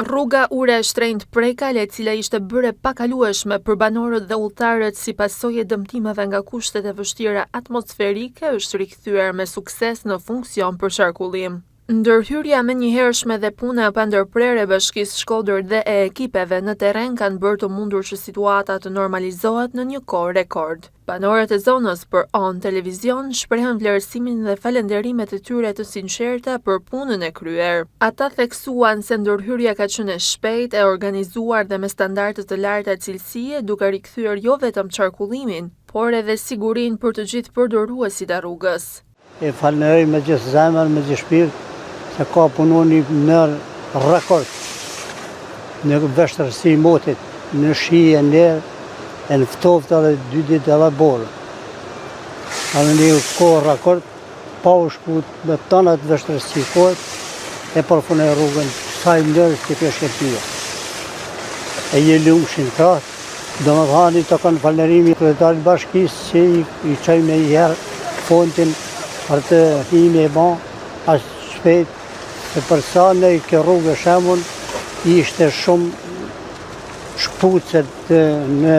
Rruga ure e shtrenjtë Prekal, e cila ishte bërë e pakalueshme për banorët dhe udhëtarët si pasojë e dëmtimeve nga kushtet e vështira atmosferike, është rikthyer me sukses në funksion për qarkullim. Ndërhyrja menjëhershme dhe puna pa ndërprerje e Bashkisë Shkodër dhe e ekipeve në terren kanë bërë të mundur që situata të normalizohet në një kohë rekord. Banorët e zonës për On Televizion shprehen vlerësimin dhe falënderimet e tyre të sinqerta për punën e kryer. Ata theksuan se ndërhyrja ka qenë e shpejtë, e organizuar dhe me standarde të larta cilësie, duke rikthyer jo vetëm qarkullimin, por edhe sigurinë për të gjithë përdoruesit e rrugës. E falenderoj me gjithë zemër, me gjithë shpirt, se ka punu një mënyrë rekord në vështërsi motit, në shije, nërë, e në ftoftë edhe 2 ditë edhe borë. Edhe një kohë rekord, pa u shkut me tënat vështërsi kohët, e përfunoj rrugën saj mënyrë që të shkëpia. E je lumshin kratë, do më thani të kanë falenderimi kryetarit bashkisë që i qaj me i herë fontin për të hime e ban, ashtë shpejt, se përsa në i kë rrugë shemun, ishte shumë shpucet në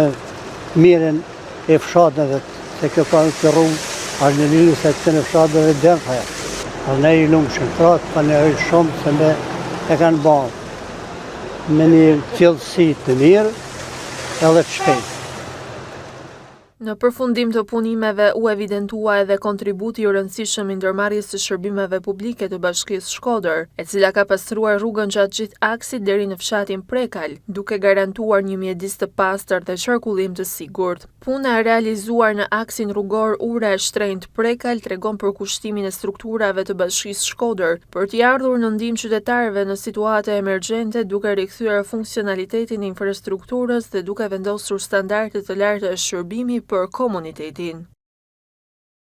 miren e fshatëve, se kjo ka kë rrugë, ashtë në liset të në fshatëve dërë. A ne i lumë shëntrat, pa ne ojë shumë, se me e kanë ban me një cilësi të mirë, edhe të shpejt. Në përfundim të punimeve u evidentua edhe kontributi i rëndësishëm i ndërmarrjes së shërbimeve publike të Bashkisë Shkodër, e cila ka pastruar rrugën gjatë gjithë aksit deri në fshatin Prekal, duke garantuar një mjedis të pastër dhe qarkullim të sigurt. Puna e realizuar në aksin rrugor ure e shtrenjtë Prekal tregon për kushtimin e strukturave të Bashkisë Shkodër për t'i ardhur në ndihmë qytetarëve në situata emergjente, duke rikthyer funksionalitetin e infrastrukturës dhe duke vendosur standarde të larta shërbimi për komunitetin.